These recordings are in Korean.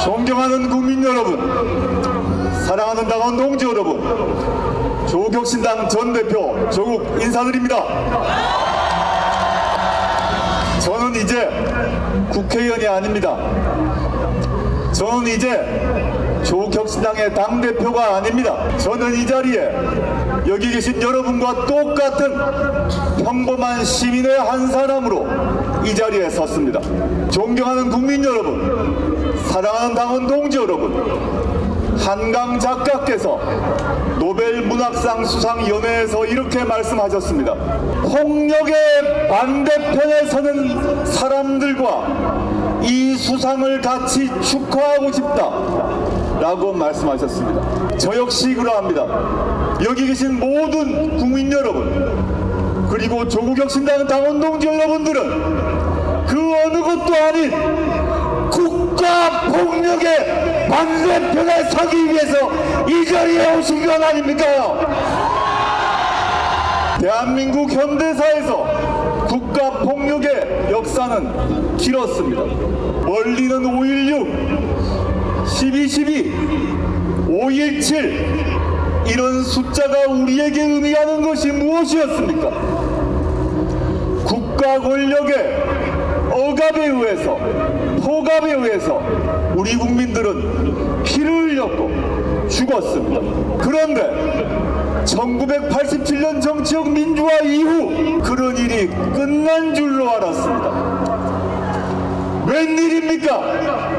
존경하는 국민 여러분, 사랑하는 당원 동지 여러분, 조국혁신당 전 대표 조국 인사드립니다. 저는 이제 국회의원이 아닙니다. 저는 이제 조국혁신당의 당대표가 아닙니다. 저는 이 자리에 여기 계신 여러분과 똑같은 평범한 시민의 한 사람으로 이 자리에 섰습니다. 존경하는 국민 여러분, 사랑하는 당원 동지 여러분, 한강 작가께서 노벨 문학상 수상연회에서 이렇게 말씀하셨습니다. 폭력의 반대편에 서는 사람들과 이 수상을 같이 축하하고 싶다 라고 말씀하셨습니다. 저 역시 그러합니다. 여기 계신 모든 국민 여러분, 그리고 조국혁신당 당원 동지 여러분들은 그 어느 것도 아닌 국가 폭력의 반대편에 서기 위해서 이 자리에 오신 건 아닙니까? 대한민국 현대사에서 국가 폭력의 역사는 길었습니다. 멀리는 5.16, 12.12, 5.17 이런 숫자가 우리에게 의미하는 것이 무엇이었습니까? 국가 권력의 억압에 의해서, 폭압에 의해서 우리 국민들은 피를 흘렸고 죽었습니다. 그런데 1987년 정치적 민주화 이후 그런 일이 끝난 줄로 알았습니다. 웬일입니까?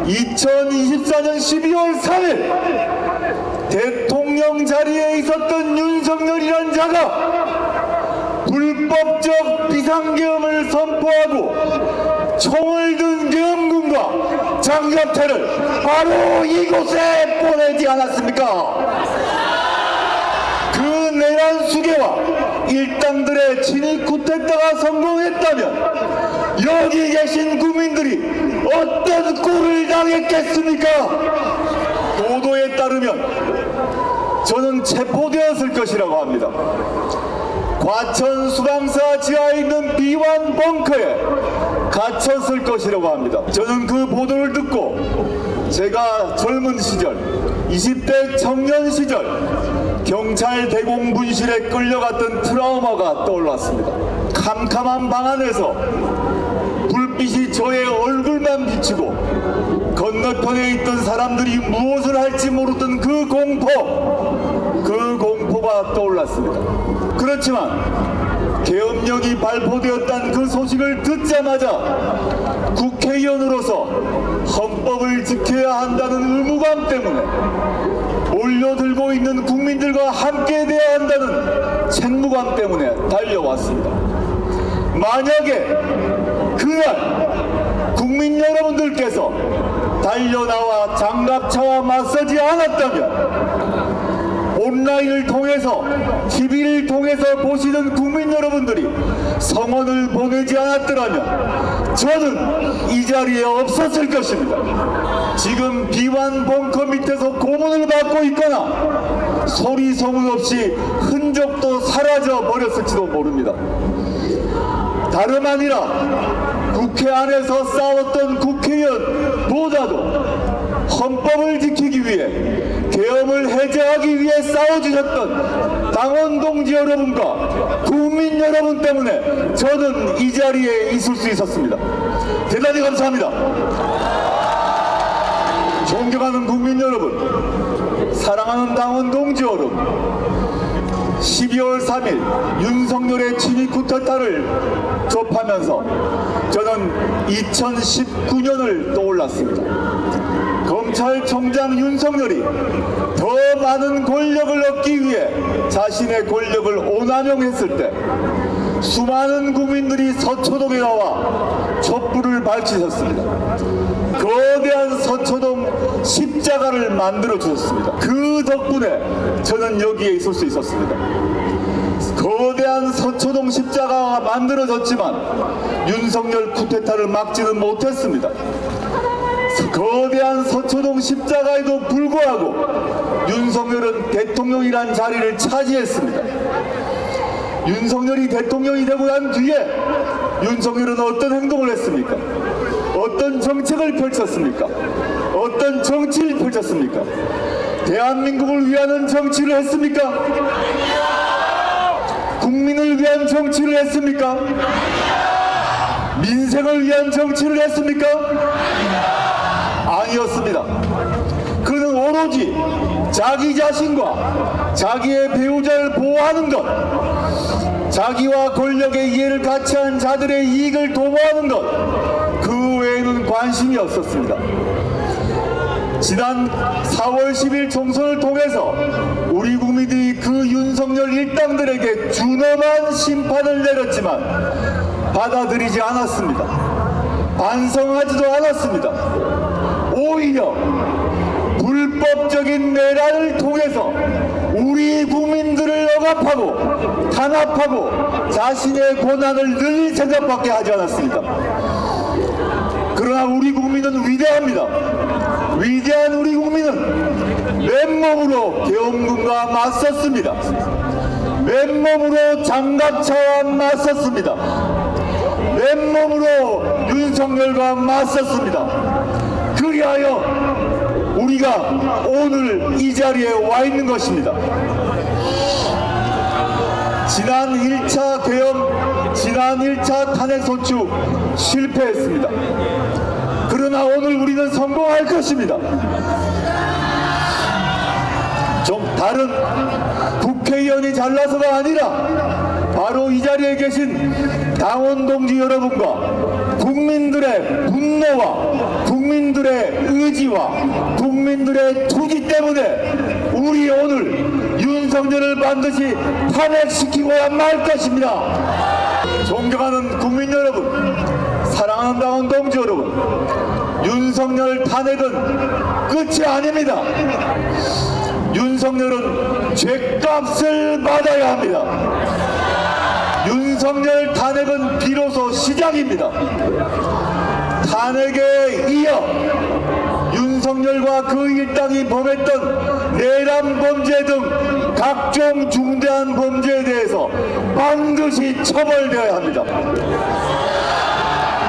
2024년 12월 3일 대통령 자리에 있었던 윤석열이란 자가 불법적 비상계엄을 선포하고 총을 든 계엄군과 장갑차를 바로 이곳에 보내지 않았습니까? 그 내란 수계와 일당들의 진입 쿠데타가 성공했다면 여기 계신 국민들이 어떤 꼴을 당했겠습니까? 보도에 따르면 저는 체포되었을 것이라고 합니다. 과천 수방사 지하에 있는 비완 벙커에 갇혔을 것이라고 합니다. 저는 그 보도를 듣고 제가 젊은 시절, 20대 청년 시절 경찰 대공분실에 끌려갔던 트라우마가 떠올랐습니다. 캄캄한 방 안에서 불빛이 저의 얼굴만 비추고 건너편에 있던 사람들이 무엇을 할지 모르던 그 공포가 떠올랐습니다. 그렇지만 계엄령이 발포되었다는 그 소식을 듣자마자 국회의원으로서 헌법을 지켜야 한다는 의무감 때문에 몰려들고 있는 국민들과 함께 돼야 한다는 책무감 때문에 달려왔습니다. 만약에 그날 국민 여러분들께서 달려나와 장갑차와 맞서지 않았다면 온라인을 통해서 TV를 통해서 보시는 국민 여러분들이 성원을 보내지 않았더라면 저는 이 자리에 없었을 것입니다. 지금 비완 벙커 밑에서 고문을 받고 있거나 소리 소문 없이 흔적도 사라져 버렸을지도 모릅니다. 다름 아니라 국회 안에서 싸웠던 국회의원보다도 헌법을 지키기 위해 계엄을 해제하기 위해 싸워주셨던 당원 동지 여러분과 국민 여러분 때문에 저는 이 자리에 있을 수 있었습니다. 대단히 감사합니다. 존경하는 국민 여러분, 사랑하는 당원 동지 여러분, 12월 3일 윤석열의 친위 쿠데타를 접하면서 저는 2019년을 떠올랐습니다. 검찰총장 윤석열이 더 많은 권력을 얻기 위해 자신의 권력을 오남용했을 때 수많은 국민들이 서초동에 나와 촛불을 밝히셨습니다. 거대한 서초동 십자가를 만들어 주셨습니다. 그 덕분에 저는 여기에 있을 수 있었습니다. 거대한 서초동 십자가가 만들어졌지만 윤석열 쿠데타를 막지는 못했습니다. 거대한 서초동 십자가에도 불구하고 윤석열은 대통령이란 자리를 차지했습니다. 윤석열이 대통령이 되고 난 뒤에 윤석열은 어떤 행동을 했습니까? 어떤 정책을 펼쳤습니까? 어떤 어떤 정치를 펼쳤습니까? 대한민국을 위하는 정치를 했습니까? 국민을 위한 정치를 했습니까? 민생을 위한 정치를 했습니까? 아니었습니다. 그는 오로지 자기 자신과 자기의 배우자를 보호하는 것, 자기와 권력의 이해를 같이 한 자들의 이익을 도모하는 것, 그 외에는 관심이 없었습니다. 지난 4월 10일 총선을 통해서 우리 국민들이 그 윤석열 일당들에게 준엄한 심판을 내렸지만 받아들이지 않았습니다. 반성하지도 않았습니다. 오히려 불법적인 내란을 통해서 우리 국민들을 억압하고 탄압하고 자신의 권한을 늘릴 생각밖에 하지 않았습니다. 그러나 우리 국민은 위대합니다. 위대한 우리 국민은 맨몸으로 계엄군과 맞섰습니다. 맨몸으로 장갑차와 맞섰습니다. 맨몸으로 윤석열과 맞섰습니다. 그리하여 우리가 오늘 이 자리에 와 있는 것입니다. 지난 1차 계엄, 지난 1차 탄핵소추 실패했습니다. 그러나 오늘 우리는 성공할 것입니다. 좀 다른 국회의원이 잘나서가 아니라 바로 이 자리에 계신 당원 동지 여러분과 국민들의 분노와 국민들의 의지와 국민들의 투지 때문에 우리 오늘 윤석열을 반드시 탄핵시키고야 말 것입니다. 존경하는 국민 여러분, 사랑하는 당원 동지 여러분, 윤석열 탄핵은 끝이 아닙니다. 윤석열은 죗값을 받아야 합니다. 윤석열 탄핵은 비로소 시작입니다. 탄핵에 이어 윤석열과 그 일당이 범했던 내란 범죄 등 각종 중대한 범죄에 대해서 반드시 처벌되어야 합니다.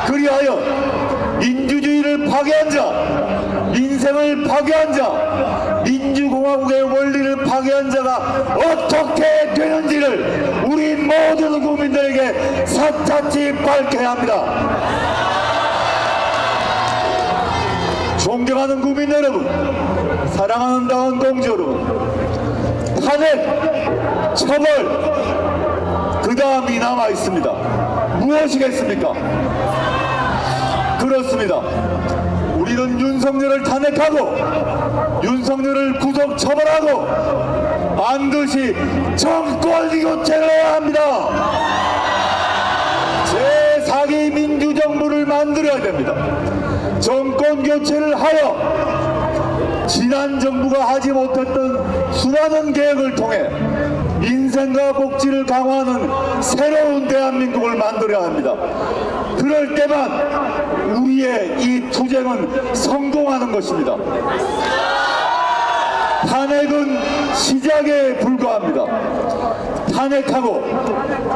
그리하여 민주주의를 파괴한 자, 민생을 파괴한 자, 민주공화국의 원리를 파괴한 자가 어떻게 되는지를 우리 모든 국민들에게 사차치 밝혀야 합니다. 존경하는 국민 여러분, 사랑하는 당원 동지 여러분, 탄핵, 처벌, 그 다음이 남아 있습니다. 무엇이겠습니까? 그렇습니다. 우리는 윤석열을 탄핵하고 윤석열을 구속 처벌하고 반드시 정권 교체를 해야 합니다. 제4기 민주정부를 만들어야 됩니다. 정권 교체를 하여 지난 정부가 하지 못했던 수많은 계획을 통해 민생과 복지를 강화하는 새로운 대한민국을 만들어야 합니다. 그럴 때만 우리의 이 투쟁은 성공하는 것입니다. 탄핵은 시작에 불과합니다. 탄핵하고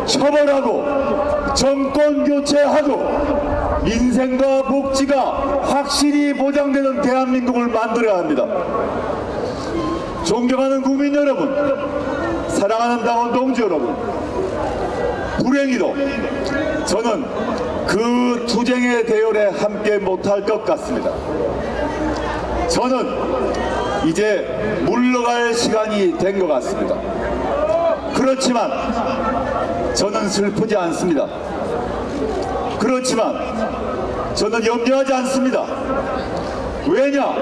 처벌하고 정권 교체하고 민생과 복지가 확실히 보장되는 대한민국을 만들어야 합니다. 존경하는 국민 여러분, 사랑하는 당원 동지 여러분, 불행히도 저는 그 투쟁의 대열에 함께 못할 것 같습니다. 저는 이제 물러갈 시간이 된 것 같습니다. 그렇지만 저는 슬프지 않습니다. 그렇지만 저는 염려하지 않습니다. 왜냐?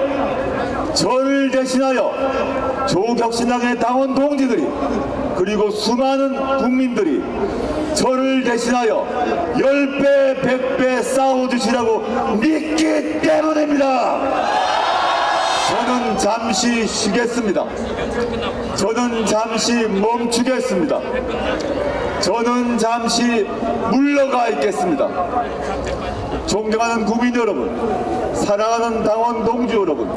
저를 대신하여 조국혁신당의 당원 동지들이 그리고 수많은 국민들이 저를 대신하여 10배, 100배 싸워주시라고 믿기 때문입니다. 저는 잠시 쉬겠습니다. 저는 잠시 멈추겠습니다. 저는 잠시 물러가 있겠습니다. 존경하는 국민 여러분, 사랑하는 당원 동지 여러분,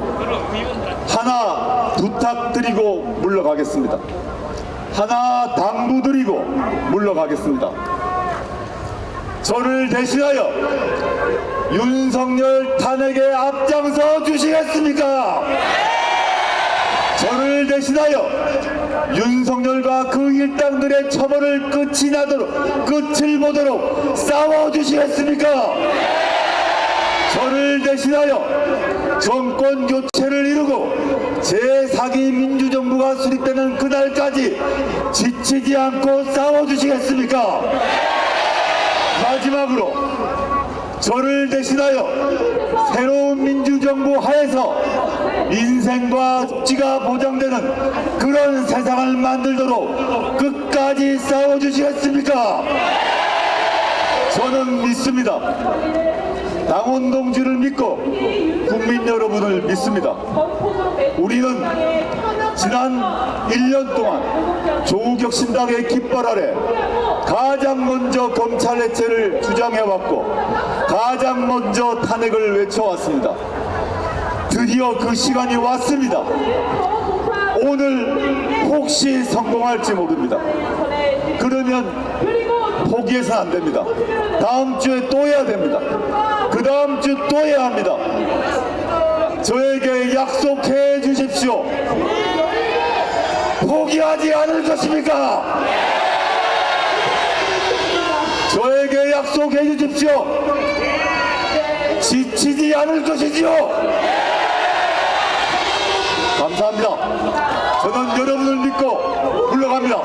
하나 부탁드리고 물러가겠습니다. 하나 당부드리고 물러가겠습니다. 저를 대신하여 윤석열 탄핵에 앞장서 주시겠습니까? 저를 대신하여 윤석열과 그 일당들의 처벌을 끝을 보도록 싸워주시겠습니까? 저를 대신하여 정권 교체를 이루고 제4기 민주정부가 수립되는 그날까지 지치지 않고 싸워주시겠습니까? 마지막으로 저를 대신하여 새로운 민주정부 하에서 민생과 복지가 보장되는 그런 세상을 만들도록 끝까지 싸워주시겠습니까? 저는 믿습니다. 당원 동지를 믿고 국민 여러분을 믿습니다. 우리는 지난 1년 동안 조국혁신당의 깃발 아래 가장 먼저 검찰 해체를 주장해왔고 가장 먼저 탄핵을 외쳐왔습니다. 드디어 그 시간이 왔습니다. 오늘 혹시 성공할지 모릅니다. 그러면 포기해서는 안 됩니다. 다음 주에 또 해야 됩니다. 그 다음 주 또 해야 합니다. 저에게 약속해 주십시오. 포기하지 않을 것입니까? 저에게 약속해 주십시오. 지치지 않을 것이지요. 감사합니다. 저는 여러분을 믿고 물러갑니다.